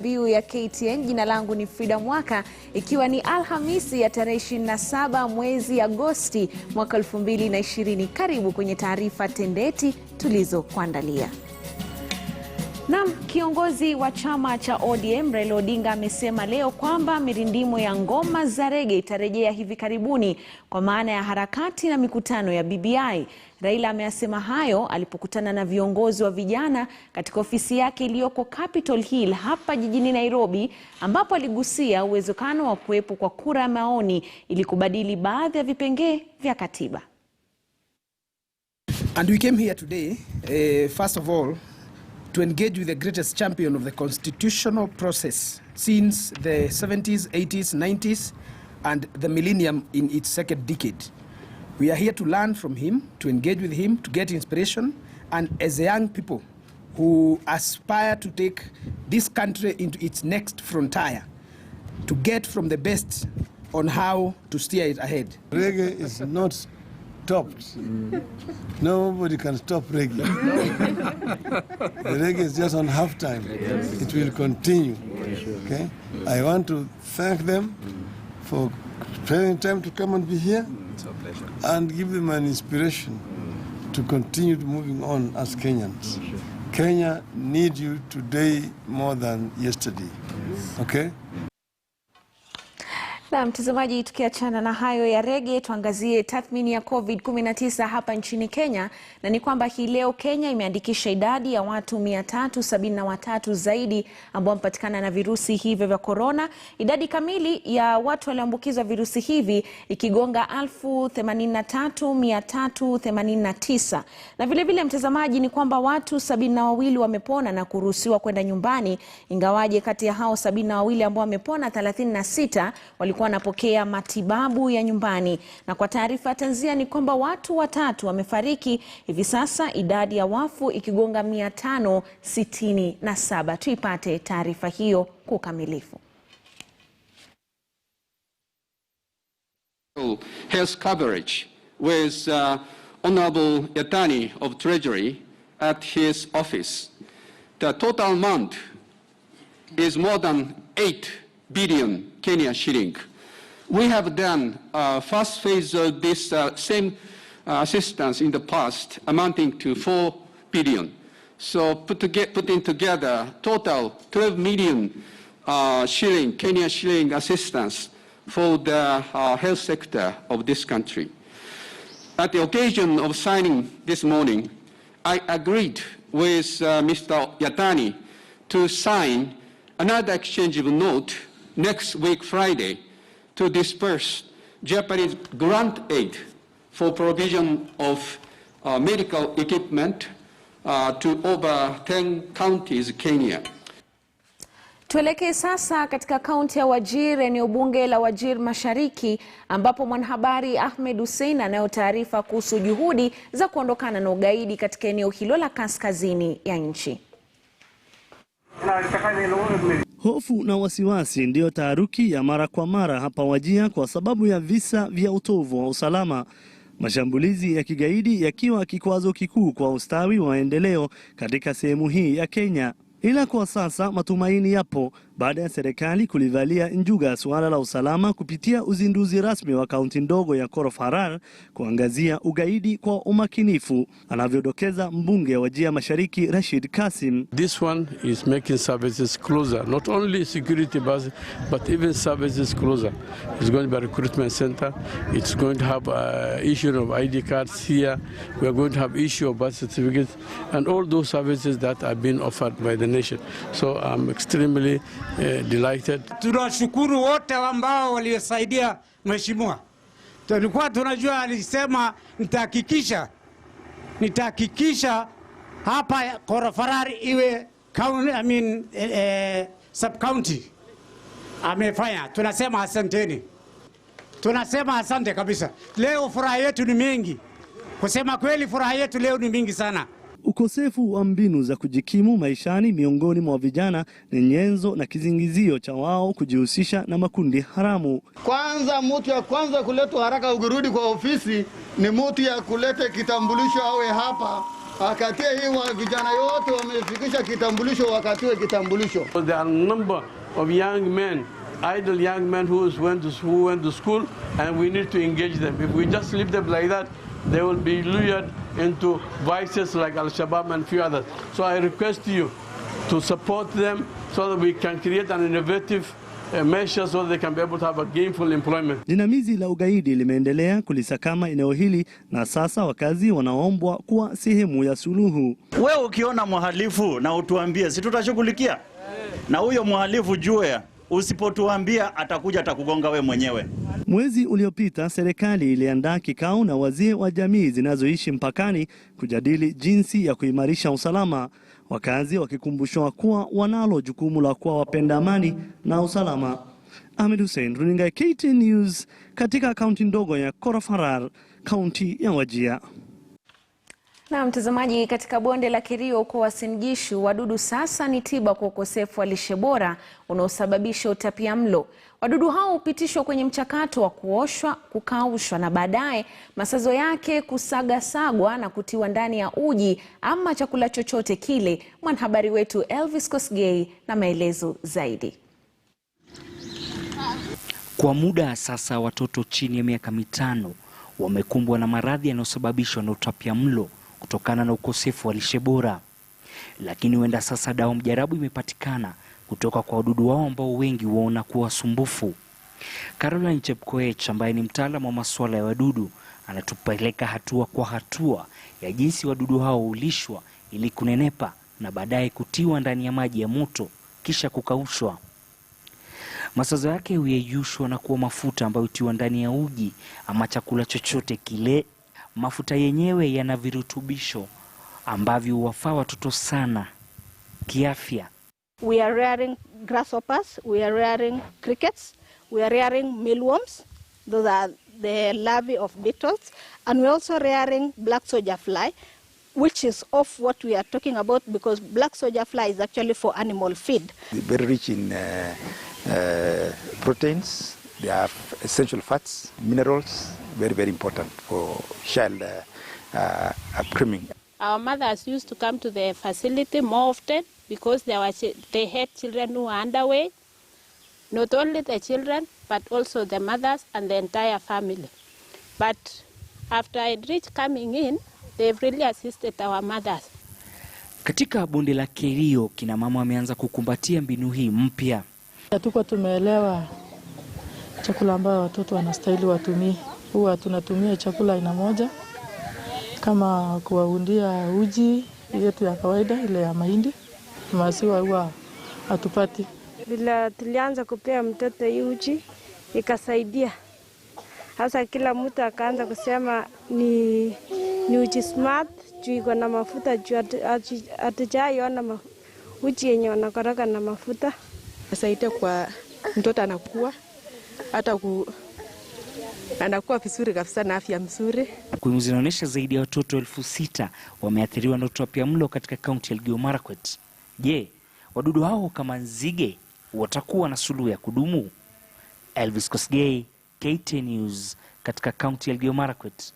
MBIU ya KTN. Jina langu ni Frida Mwaka, ikiwa ni Alhamisi ya tarehe 27 mwezi Agosti mwaka 2020. Karibu kwenye taarifa tendeti tulizokuandalia. Kiongozi wa chama cha ODM Raila Odinga amesema leo kwamba mirindimo ya ngoma za reggae itarejea hivi karibuni kwa maana ya harakati na mikutano ya BBI. Raila ameyasema hayo alipokutana na viongozi wa vijana katika ofisi yake iliyoko Capitol Hill hapa jijini Nairobi, ambapo aligusia uwezekano wa kuwepo kwa kura ya maoni ili kubadili baadhi ya vipengee vya katiba. And we came here today, first of all, to engage with the greatest champion of the constitutional process since the 70s, 80s, 90s, and the millennium in its second decade. We are here to learn from him, to engage with him, to get inspiration, and as young people who aspire to take this country into its next frontier, to get from the best on how to steer it ahead. Reggae is not stopped. Nobody can stop reggae. The reggae is just on half time. It will continue. Okay? I want to thank them for spending time to come and be here. It's our pleasure. And give them an inspiration to continue moving on as Kenyans. Kenya needs you today more than yesterday. Okay? Na mtazamaji, tukiachana na hayo ya reggae, tuangazie tathmini ya COVID-19 hapa nchini Kenya. Na ni kwamba hii leo Kenya imeandikisha idadi ya watu 373 zaidi ambao wamepatikana na virusi hivi vya corona. Idadi kamili ya watu walioambukizwa virusi hivi ikigonga 83,389. Na vile vile mtazamaji, ni kwamba watu 72 wamepona na kuruhusiwa kwenda nyumbani, ingawaje kati ya hao 72 ambao wamepona 36 walikuwa wanapokea matibabu ya nyumbani. Na kwa taarifa tanzia ni kwamba watu 3 wamefariki, hivi sasa idadi ya wafu ikigonga 567. Tuipate taarifa hiyo kwa ukamilifu. Health coverage with Honorable Attorney of Treasury at his office. The total amount is more than 8 billion Kenya shilling. We have done first phase of this same assistance in the past, amounting to 4 billion. So putting together total 12 million shilling, Kenya shilling assistance for the health sector of this country. At the occasion of signing this morning, I agreed with Mr. Yatani to sign another exchange of note next week Friday to disperse Japanese grant aid for provision of medical equipment to over 10 counties Kenya. Tuelekee sasa katika kaunti ya WAJIR, eneo bunge la WAJIR Mashariki, ambapo mwanahabari Ahmed Hussein anayo taarifa kuhusu juhudi za kuondokana na ugaidi katika eneo hilo la kaskazini ya nchi. Hofu na wasiwasi ndiyo taharuki ya mara kwa mara hapa WAJIR kwa sababu ya visa vya utovu wa usalama. Mashambulizi ya kigaidi yakiwa kikwazo kikuu kwa ustawi wa maendeleo katika sehemu hii ya Kenya. Ila kwa sasa matumaini yapo baada ya serikali kulivalia njuga suala la usalama kupitia uzinduzi rasmi wa kaunti ndogo ya Korofarar kuangazia ugaidi kwa umakinifu, anavyodokeza mbunge wa WAJIR Mashariki Rashid Kasim. This one is making services closer, not only security but even services closer. It's going to be a recruitment center. It's going to have issue of ID cards here. We are going to have issue of birth certificates and all those services that are being offered by the nation. So I'm extremely delighted. Tunashukuru wote ambao waliosaidia mheshimiwa. Tulikuwa tunajua alisema nitahakikisha hapa Korofarar iwe county, sub county. Amefanya. Tunasema asanteni. Tunasema asante kabisa. Leo furaha yetu ni mingi. Kusema kweli furaha yetu leo ni mingi sana. Ukosefu wa mbinu za kujikimu maishani miongoni mwa vijana ni nyenzo na kizingizio cha wao kujihusisha na makundi haramu. Kwanza mtu ya kwanza kuletwa haraka ukirudi kwa ofisi ni mtu ya kulete kitambulisho awe hapa akatie hii vijana yote wamefikisha kitambulisho wakatiwe kitambulisho. There are a number of young men, idle young men who went to school, and we need to engage them. If we just leave them like that, they will be lured into vices like Al-Shabaab and few others. So I request you to support them so that we can create an innovative measure so they can be able to have a gainful employment. Jinamizi la ugaidi limeendelea kulisakama eneo hili na sasa wakazi wanaombwa kuwa sehemu ya suluhu. Wewe ukiona mhalifu na utuambie, si tutashughulikia? Na huyo mhalifu jua, usipotuambia atakuja atakugonga we mwenyewe. Mwezi uliopita serikali iliandaa kikao na wazee wa jamii zinazoishi mpakani kujadili jinsi ya kuimarisha usalama, wakazi wakikumbushwa kuwa wanalo jukumu la kuwa wapenda amani na usalama. Ahmed Hussein, runinga ya KTN News katika kaunti ndogo ya Korofarar, kaunti ya Wajir. Na mtazamaji, katika bonde la Kerio huko Uasin Gishu, wadudu sasa ni tiba kwa ukosefu wa lishe bora unaosababisha utapiamlo. Wadudu hao hupitishwa kwenye mchakato wa kuoshwa, kukaushwa na baadaye masazo yake kusagasagwa na kutiwa ndani ya uji ama chakula chochote kile. Mwanahabari wetu Elvis Kosgei na maelezo zaidi. Kwa muda sasa watoto chini ya miaka 5 wamekumbwa na maradhi yanayosababishwa na utapiamlo kutokana na ukosefu wa lishe bora. Lakini huenda sasa dawa mjarabu imepatikana kutoka kwa wadudu wao ambao wengi waona kuwa sumbufu. Caroline Chepkoech ambaye ni mtaalamu wa masuala ya wadudu anatupeleka hatua kwa hatua ya jinsi wadudu hao hulishwa ili kunenepa na baadaye kutiwa ndani ya maji ya moto kisha kukaushwa. Masazo yake huyeyushwa na kuwa mafuta ambayo hutiwa ndani ya uji ama chakula chochote kile. Mafuta yenyewe yana virutubisho ambavyo huwafaa watoto sana kiafya. We are rearing grasshoppers, we are rearing crickets, we are rearing mealworms, those are the larvae of beetles, and we are also rearing black soldier fly, which is of what we are talking about because black soldier fly is actually for animal feed. Very rich in proteins, they have essential fats, minerals, very important for child upbringing. Our mothers used to come to the facility more often because they had children who were underweight. Not only the children, but also the mothers and the entire family. But after Enrich coming in, they've really assisted our mothers. Katika bonde la Kerio, kina mama wameanza kukumbatia mbinu hii mpya. Tuko tumeelewa chakula ambayo watoto wanastahili watumie. Huwa tunatumia chakula aina moja kama kuwaundia uji yetu ya kawaida ile ya mahindi. Maziwa huwa hatupati. Bila tulianza kupea mtoto uji ikasaidia. Hasa kila mtu akaanza kusema ni uji smart juu iko na mafuta juu hatujaiona uji yenye wanakoroga na mafuta. Saidia kwa mtoto anakuwa hata anakuwa vizuri kabisa na afya mzuri. Takwimu zinaonyesha zaidi ya watoto 6,000 wameathiriwa na utapiamlo katika kaunti ya Elgeyo Marakwet. Je, wadudu hao kama nzige watakuwa na suluhu ya kudumu? Elvis Kosgei, KTN News katika kaunti ya Elgeyo Marakwet.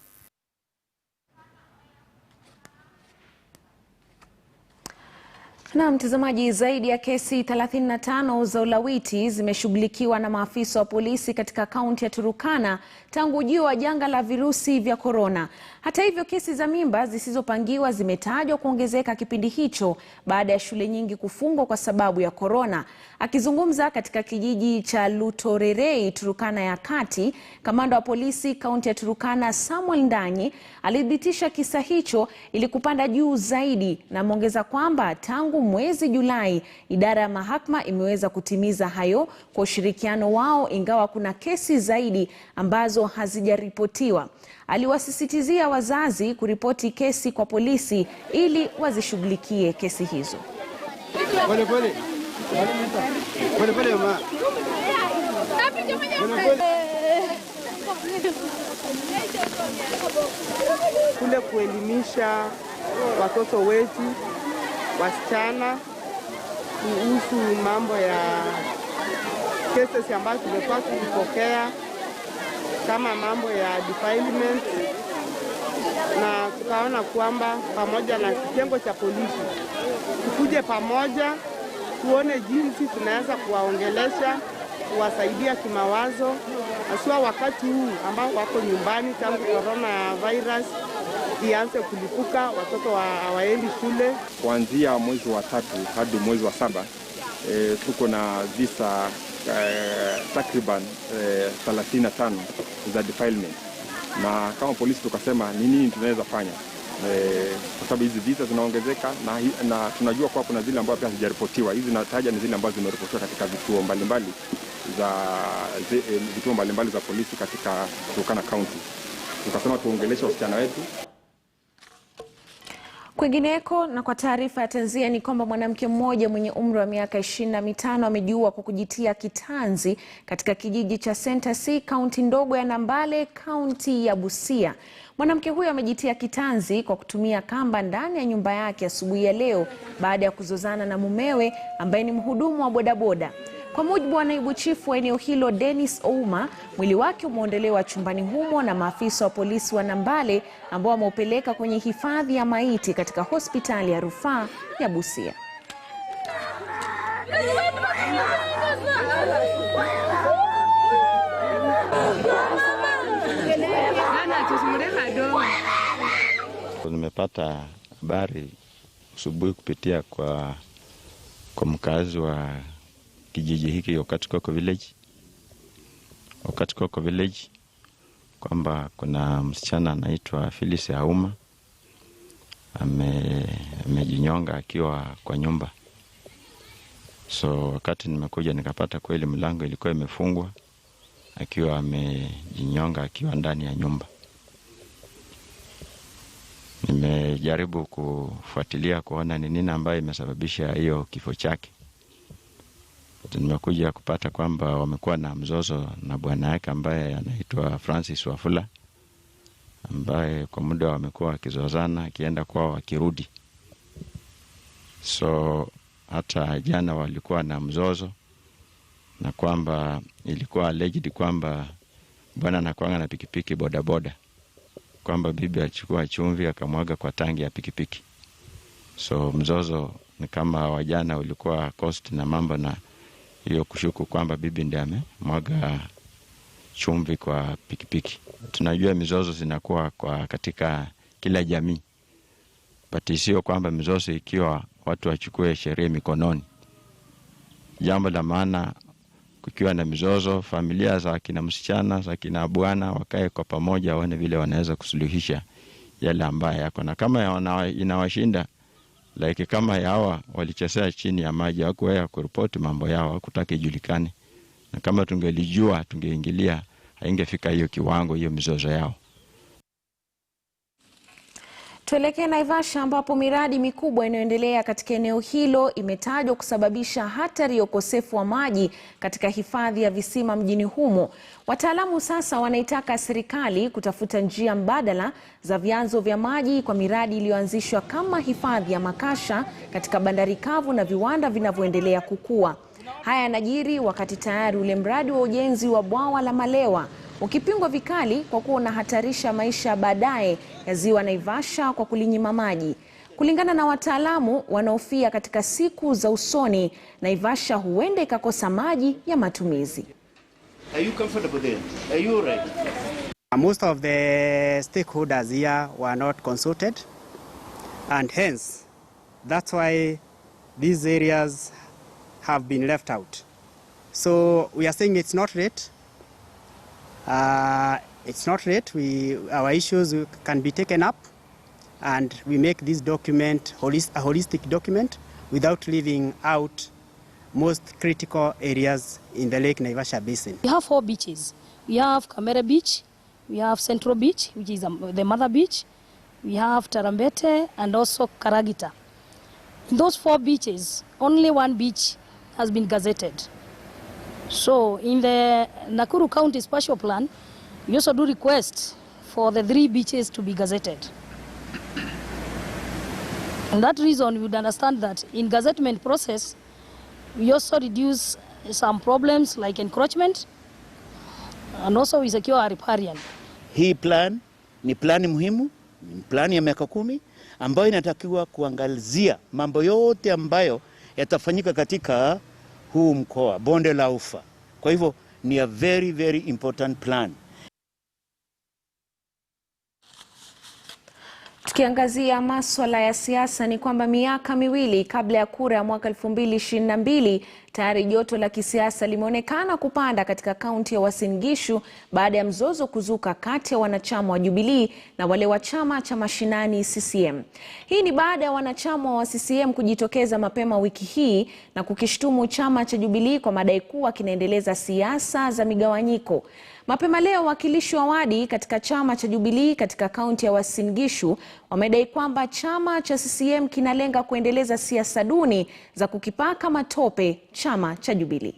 Na mtazamaji, zaidi ya kesi 35 za ulawiti zimeshughulikiwa na maafisa wa polisi katika kaunti ya Turkana tangu ujio wa janga la virusi vya korona. Hata hivyo, kesi za mimba zisizopangiwa zimetajwa kuongezeka kipindi hicho baada ya shule nyingi kufungwa kwa sababu ya korona. Akizungumza katika kijiji cha Lutorerei, Turkana ya Kati, kamanda wa polisi kaunti ya Turkana Samuel Ndanyi alithibitisha kisa hicho ili kupanda juu zaidi, na ameongeza kwamba tangu mwezi Julai idara ya mahakama imeweza kutimiza hayo kwa ushirikiano wao, ingawa kuna kesi zaidi ambazo hazijaripotiwa. Aliwasisitizia wazazi kuripoti kesi kwa polisi ili wazishughulikie kesi hizo. Kule kuelimisha watoto wetu wasichana kuhusu mambo ya cases ambazo tumekuwa tukipokea kama mambo ya defilement na tukaona kwamba pamoja na kitengo cha polisi tukuje pamoja tuone jinsi tunaweza kuwaongelesha, kuwasaidia kimawazo, haswa wakati huu ambao wako nyumbani tangu coronavirus ianze kulipuka, watoto hawaendi shule. Kuanzia mwezi wa 3 hadi mwezi wa 7 tuko na visa takriban 35 za defilement, na kama polisi tukasema ni nini tunaweza fanya kwa sababu hizi visa zinaongezeka, na tunajua kwa kuna zile ambazo pia hazijaripotiwa. Hizi nataja ni zile ambazo zimeripotiwa katika vituo mbalimbali za polisi katika Turkana County. Tukasema tuongeleshe wasichana wetu. Kwingineko na kwa taarifa ya tanzia ni kwamba mwanamke mmoja mwenye umri wa miaka 25 amejiua kwa kujitia kitanzi katika kijiji cha Center C, kaunti ndogo ya Nambale, kaunti ya Busia. Mwanamke huyo amejitia kitanzi kwa kutumia kamba ndani ya nyumba yake asubuhi ya leo baada ya kuzozana na mumewe ambaye ni mhudumu wa bodaboda. Kwa mujibu wa naibu chifu wa eneo hilo Dennis Ouma, mwili wake umeondolewa chumbani humo na maafisa wa polisi wa Nambale ambao wameupeleka kwenye hifadhi ya maiti katika hospitali ya rufaa ya Busia. Nimepata habari asubuhi kupitia kwa mkazi wa kijiji hiki Wakati Koko Village kwamba kuna msichana anaitwa Phyllis Auma amejinyonga akiwa kwa nyumba. So wakati nimekuja nikapata kweli mlango ilikuwa imefungwa, akiwa amejinyonga akiwa ndani ya nyumba. Nimejaribu kufuatilia kuona ni nini ambayo imesababisha hiyo kifo chake. Nimekuja kupata kwamba wamekuwa na mzozo na bwana yake ambaye anaitwa Francis Wafula, ambaye kwa muda wamekuwa wakizozana, akienda kwao wakirudi. So hata jana walikuwa na mzozo, na kwamba ilikuwa alleged kwamba bwana anakuanga na pikipiki bodaboda, kwamba bibi alichukua chumvi akamwaga kwa tangi ya pikipiki. So mzozo ni kama wajana ulikuwa cost na mambo, na hiyo kushuku kwamba bibi ndiye amemwaga chumvi kwa pikipiki. Tunajua mizozo zinakuwa katika kila jamii, but sio kwamba mizozo ikiwa watu wachukue sheria mikononi. Jambo la maana kukiwa na mizozo, familia za kina msichana, za kina bwana wakae kwa pamoja, waone vile wanaweza kusuluhisha yale ambayo yako. Na kama inawashinda, like kama hawa walichezea chini ya maji, hawakuweza kuripoti mambo yao, hakutaka ijulikane. Na kama tungelijua, tungeingilia, haingefika hiyo kiwango, hiyo mizozo yao. Tuelekee Naivasha ambapo miradi mikubwa inayoendelea katika eneo hilo imetajwa kusababisha hatari ya ukosefu wa maji katika hifadhi ya visima mjini humo. Wataalamu sasa wanaitaka serikali kutafuta njia mbadala za vyanzo vya maji kwa miradi iliyoanzishwa kama hifadhi ya Makasha katika bandari kavu na viwanda vinavyoendelea kukua. Haya yanajiri wakati tayari ule mradi wa ujenzi wa bwawa la Malewa ukipingwa vikali kwa kuwa unahatarisha maisha baadaye ya ziwa Naivasha kwa kulinyima maji. Kulingana na wataalamu wanaofia katika siku za usoni, Naivasha huenda ikakosa maji ya matumizi. Are you comfortable there? Are you all right? Most of the stakeholders here were not consulted, and hence that's why these areas have been left out. So we are saying it's not late. It's not late. Our issues can be taken up, and we make this document a holistic document without leaving out most critical areas in the Lake Naivasha Basin. We have 4 beaches. We have Kamere Beach, we have Central Beach, which is the mother beach, we have Tarambete, and also Karagita. In those 4 beaches, only 1 beach has been gazetted. So in the Nakuru County Spatial Plan, we also do request for the 3 beaches to be gazetted. And that reason, you would understand that in gazettement process, we also reduce some problems like encroachment, and also we secure a riparian. Hii plan ni plani muhimu plani ya miaka 10 ambayo inatakiwa kuangalizia mambo yote ambayo yatafanyika katika huu mkoa, bonde la Ufa. Kwa hivyo ni a very, very important plan. Tukiangazia masuala ya siasa ni kwamba miaka miwili kabla ya kura ya mwaka 2022 tayari joto la kisiasa limeonekana kupanda katika kaunti ya Uasin Gishu baada ya mzozo kuzuka kati ya wanachama wa Jubilee na wale wa chama cha mashinani CCM. Hii ni baada ya wanachama wa CCM kujitokeza mapema wiki hii na kukishtumu chama cha Jubilee kwa madai kuwa kinaendeleza siasa za migawanyiko. Mapema leo wakilishi wa wadi katika chama cha Jubilee katika kaunti ya Uasin Gishu wamedai kwamba chama cha CCM kinalenga kuendeleza siasa duni za kukipaka matope chama cha Jubilee.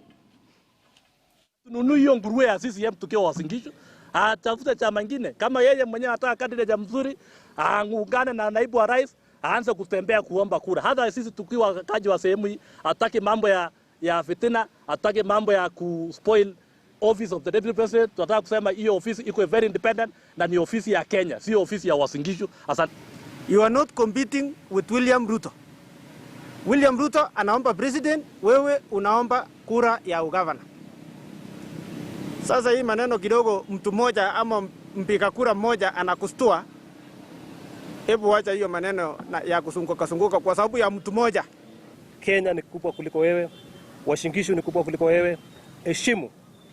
Tununui hiyo nguruwe ya CCM tukiwa Uasin Gishu, atafute chama kingine. Kama yeye mwenyewe anataka candidate mzuri, aungane na naibu wa rais, aanze kutembea kuomba kura. Hata sisi tukiwa wakaji wa sehemu hii, hataki mambo ya fitina, hataki mambo ya kuspoil office of the deputy president. Tunataka kusema hiyo ofisi iko very independent na ni ofisi ya Kenya, sio ofisi ya Uasin Gishu. Asante. You are not competing with William Ruto. William Ruto anaomba president, wewe unaomba kura ya ugavana. Sasa hii maneno kidogo mtu mmoja ama mpiga kura mmoja anakustua. Hebu wacha hiyo maneno ya kusunguka kwa sababu ya mtu mmoja. Kenya ni kubwa kuliko wewe, Uasin Gishu ni kubwa kuliko wewe. Heshimu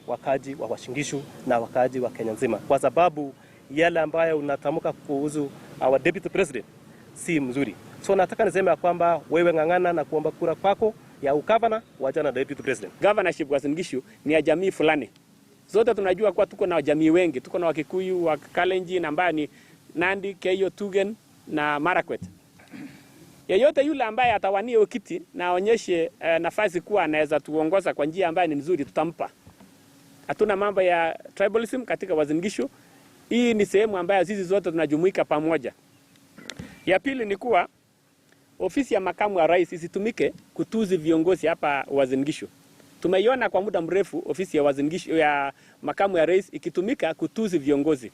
wakaji wa Uasin Gishu na wakaji wa Kenya nzima, kwa sababu yale ambayo unatamka kuhusu our deputy president si mzuri. So nataka niseme ya kwamba wewe ngangana na kuomba kura kwako ya ukavana wajana deputy president. Governorship wa Uasin Gishu ni ya jamii fulani. Zote tunajua kwa tuko na jamii wengi, tuko na Wakikuyu, Wakalenjin ambaye ni Nandi, Keyo, Tugen na Marakwet. Yeyote yule ambaye atawania kiti na aonyeshe nafasi kuwa anaweza tuongoza kwa njia ambayo ni nzuri, tutampa. Hatuna mambo ya tribalism katika Uasin Gishu. Hii ni sehemu ambayo sisi zote tunajumuika pamoja. Ya pili ni kuwa ofisi ya makamu wa rais isitumike kutuzi viongozi hapa Uasin Gishu. Tumeiona kwa muda mrefu ofisi ya Uasin Gishu ya makamu ya rais ikitumika kutuzi viongozi.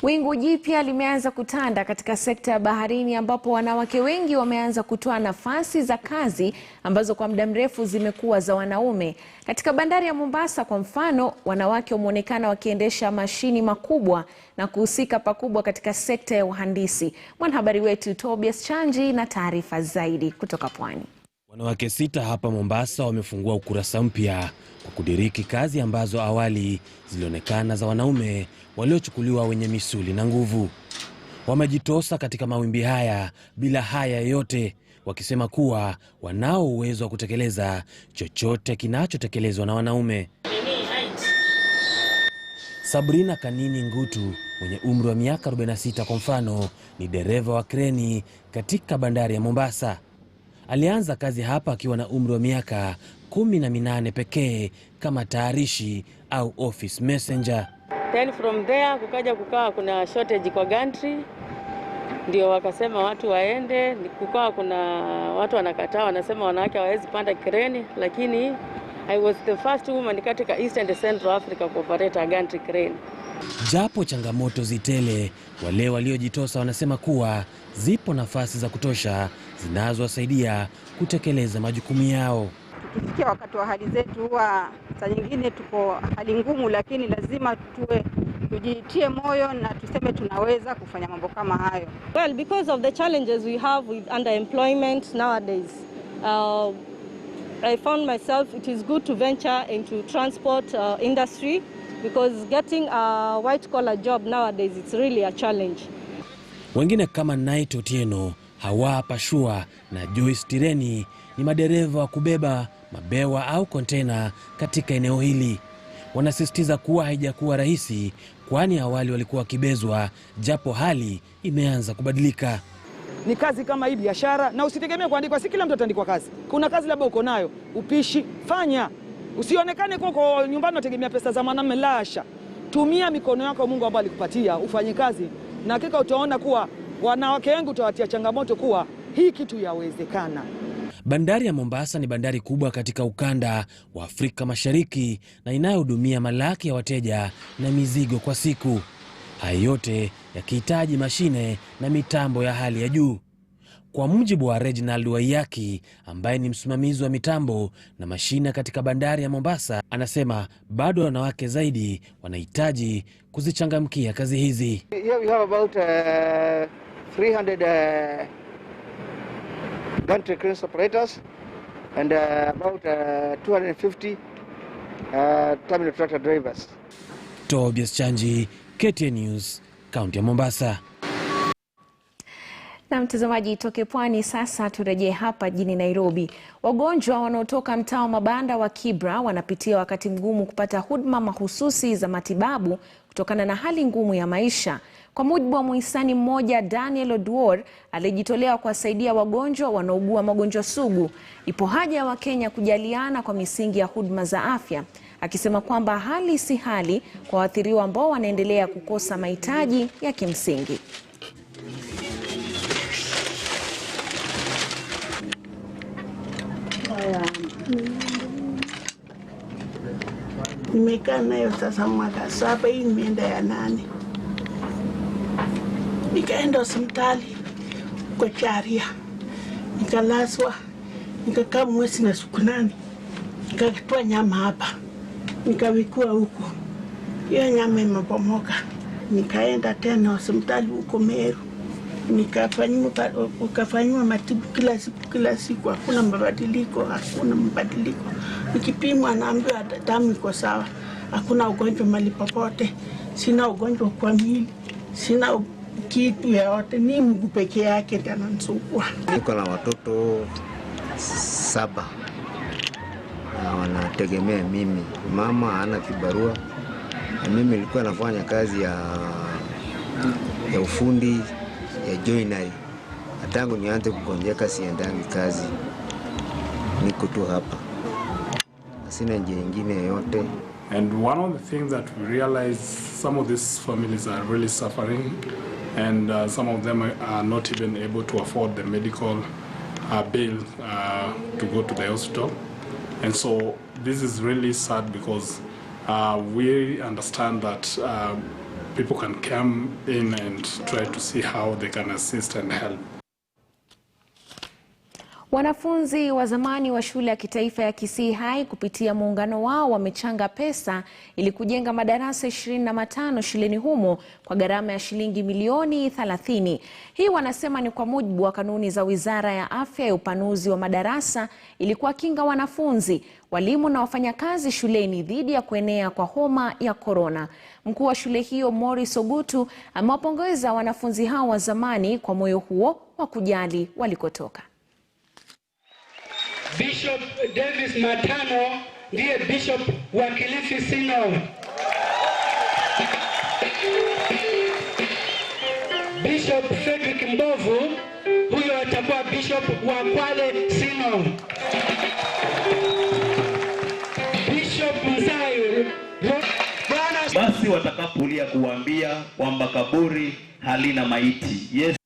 Wingu jipya limeanza kutanda katika sekta ya baharini ambapo wanawake wengi wameanza kutoa nafasi za kazi ambazo kwa muda mrefu zimekuwa za wanaume. Katika bandari ya Mombasa kwa mfano, wanawake wameonekana wakiendesha mashini makubwa na kuhusika pakubwa katika sekta ya uhandisi. Mwanahabari wetu Tobias Chanji na taarifa zaidi kutoka Pwani. Wanawake 6 hapa Mombasa wamefungua ukurasa mpya kwa kudiriki kazi ambazo awali zilionekana za wanaume waliochukuliwa wenye misuli na nguvu. Wamejitosa katika mawimbi haya bila haya yote, wakisema kuwa wanao uwezo wa kutekeleza chochote kinachotekelezwa na wanaume. Sabrina Kanini Ngutu mwenye umri wa miaka 46 kwa mfano ni dereva wa kreni katika bandari ya Mombasa. Alianza kazi hapa akiwa na umri wa miaka 18 pekee kama tayarishi au office messenger. Then from there kukawa kuna shortage kwa gantry, ndio wakasema watu waende. Kukawa kuna watu wanakataa, wanasema wanawake hawawezi panda kreni, lakini I was the first woman katika East and Central Africa kuoperate a gantry crane. Japo changamoto zitele, wale waliojitosa wanasema kuwa zipo nafasi za kutosha zinazowasaidia kutekeleza majukumu yao. Tukifikia wakati wa hali zetu huwa saa nyingine tuko hali ngumu, lakini lazima tujitie moyo na tuseme tunaweza kufanya mambo kama hayo. Well, because of the challenges we have with underemployment nowadays, I found myself it is good to venture into transport industry because getting a white collar job nowadays it's really a challenge. Wengine kama Night Otieno, Hawa Pashua na Joyce Tireni ni madereva wa kubeba mabewa au kontena katika eneo hili. Wanasisitiza kuwa haijakuwa rahisi, kwani awali walikuwa wakibezwa, japo hali imeanza kubadilika. Ni kazi kama hii biashara, na usitegemee kuandikwa, si kila mtu ataandikwa kazi. Kuna kazi labda uko nayo, upishi, fanya. Usionekane kwa nyumbani unategemea pesa za mwanamume, lasha. Tumia mikono yako Mungu ambaye alikupatia ufanye kazi, na hakika utaona kuwa wanawake wengi utawatia changamoto kuwa hii kitu yawezekana. Bandari ya Mombasa ni bandari kubwa katika ukanda wa Afrika Mashariki na inayohudumia malaki ya wateja na mizigo kwa siku. haya yote yakihitaji mashine na mitambo ya hali ya juu. Kwa mujibu wa Reginald Waiyaki ambaye ni msimamizi wa mitambo na mashine katika bandari ya Mombasa, anasema bado wanawake zaidi wanahitaji kuzichangamkia kazi hizi. Here we have about 300 gantry crane operators and about 250 terminal tractor drivers. Tobias Chanji, KTN News, kaunti ya Mombasa. Na mtazamaji, toke pwani sasa turejee hapa jijini Nairobi. Wagonjwa wanaotoka mtaa wa mabanda wa Kibra wanapitia wakati mgumu kupata huduma mahususi za matibabu kutokana na hali ngumu ya maisha. Kwa mujibu wa muhisani mmoja, Daniel Odwor, alijitolea kuwasaidia wagonjwa wanaougua magonjwa sugu. Ipo haja ya Wakenya kujaliana kwa misingi ya huduma za afya, akisema kwamba hali si hali kwa waathiriwa ambao wanaendelea kukosa mahitaji ya kimsingi. Nimekaa nayo sasa mwaka 7, hii nimeenda ya 8. Nikaenda hospitali kwa Charia, nikalazwa, nikakaa mwezi na siku 8, nikatoa nyama hapa, nikawekwa huko, hiyo nyama imepomoka. Nikaenda tena hospitali huko Meru, nikafanywa matibabu kila siku, hakuna mabadiliko. Nikipimwa naambiwa damu iko sawa, hakuna ugonjwa mali popote, sina ugonjwa kwa mwili, sina kitu yote, ni Mungu pekee yake ndiye ananisumbua. Niko na watoto 7 na wanategemea mimi. Mama hana kibarua na mimi nilikuwa nafanya kazi ya ufundi ya joinery. Tangu nianze kugonjeka siendangi kazi, niko tu hapa, sina njia nyingine yote. And one of the things that we realize, some of these families are really suffering, and some of them are not even able to afford the medical bill to go to the hospital. And so this is really sad because we understand that people can come in and try to see how they can assist and help. Wanafunzi wa zamani wa shule ya kitaifa ya Kisii High kupitia muungano wao wamechanga pesa ili kujenga madarasa 25 shuleni humo kwa gharama ya shilingi milioni 30. Hii wanasema ni kwa mujibu wa kanuni za Wizara ya Afya ya upanuzi wa madarasa ili kuwakinga wanafunzi, walimu na wafanyakazi shuleni dhidi ya kuenea kwa homa ya korona. Mkuu wa shule hiyo Morris Ogutu amewapongeza wanafunzi hao wa zamani kwa moyo huo wa kujali walikotoka. Bishop Davis Matano ndiye bishop wa Kilifi Synod. Bishop Frederick Mbovu huyo atakuwa bishop wa Kwale Synod. Bishop Mzayo basi watakapolia kuambia kwamba kaburi halina maiti. Yes.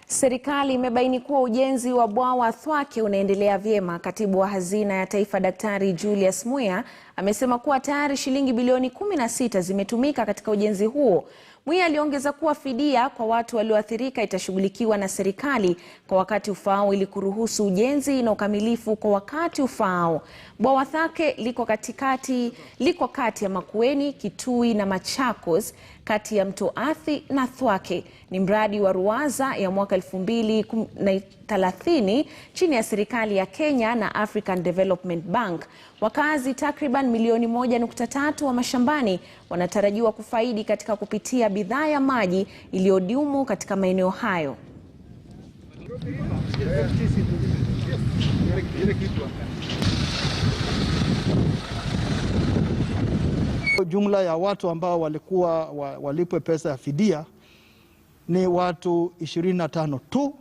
Serikali imebaini kuwa ujenzi wa bwawa Thwake unaendelea vyema. Katibu wa Hazina ya Taifa Daktari Julius Muya amesema kuwa tayari shilingi bilioni 16 zimetumika katika ujenzi huo. Muya aliongeza kuwa fidia kwa watu walioathirika itashughulikiwa na serikali kwa wakati ufaao ili kuruhusu ujenzi na ukamilifu kwa wakati ufaao. Bwawa Thwake liko kati ya Makueni, Kitui na Machakos, kati ya Mto Athi na Thwake. Ni mradi wa ruwaza ya mwaka 2030 chini ya serikali ya Kenya na African Development Bank. Wakazi takriban milioni 1.3 wa mashambani wanatarajiwa kufaidi katika kupitia bidhaa ya maji iliyodumu katika maeneo hayo. Jumla ya watu ambao walikuwa walipwe pesa ya fidia ni watu 25 tu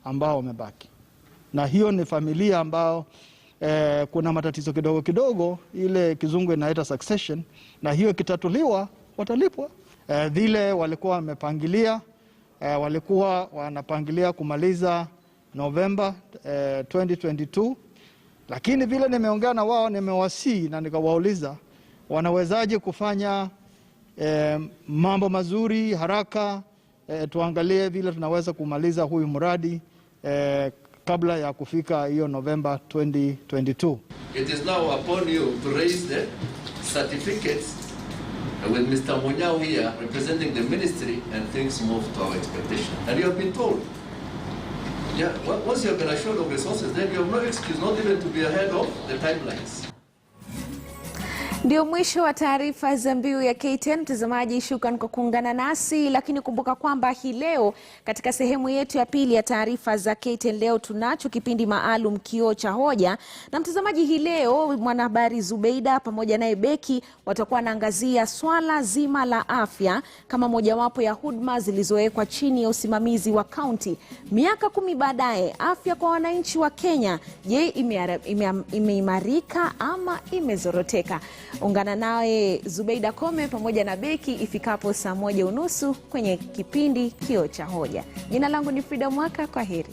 ambao wamebaki, na hiyo ni familia ambao kuna matatizo kidogo kidogo, ile kizungu inaita succession, na hiyo kitatuliwa watalipwa. Vile walikuwa wamepangilia, walikuwa wanapangilia kumaliza Novemba 2022, lakini vile nimeongea na wao, nimewasii na nikawauliza wanawezaje kufanya mambo mazuri haraka, tuangalie vile tunaweza kumaliza huyu mradi kabla ya kufika hiyo November 2022. It is now upon you to raise the certificates with Mr. Munyao here representing the ministry, and things move to our expectation. And you have been told, yeah, once you have been assured of resources, then you have no excuse not even to be ahead of the timelines. Ndio mwisho wa taarifa za MBIU ya KTN. Mtazamaji, shukrani kwa kuungana nasi, lakini kumbuka kwamba hii leo katika sehemu yetu ya pili ya taarifa za KTN leo tunacho kipindi maalum Kioo cha Hoja. Na mtazamaji, hii leo mwanahabari Zubeida pamoja naye Beki watakuwa wanaangazia swala zima la afya kama mojawapo ya huduma zilizowekwa chini ya usimamizi wa kaunti. Miaka 10 baadaye, afya kwa wananchi wa Kenya, je, imeimarika ama imezoroteka? Ungana nawe Zubeida Kome pamoja na Beki ifikapo saa 1:30 kwenye kipindi Kioo cha Hoja. Jina langu ni Frida Mwaka, kwa heri.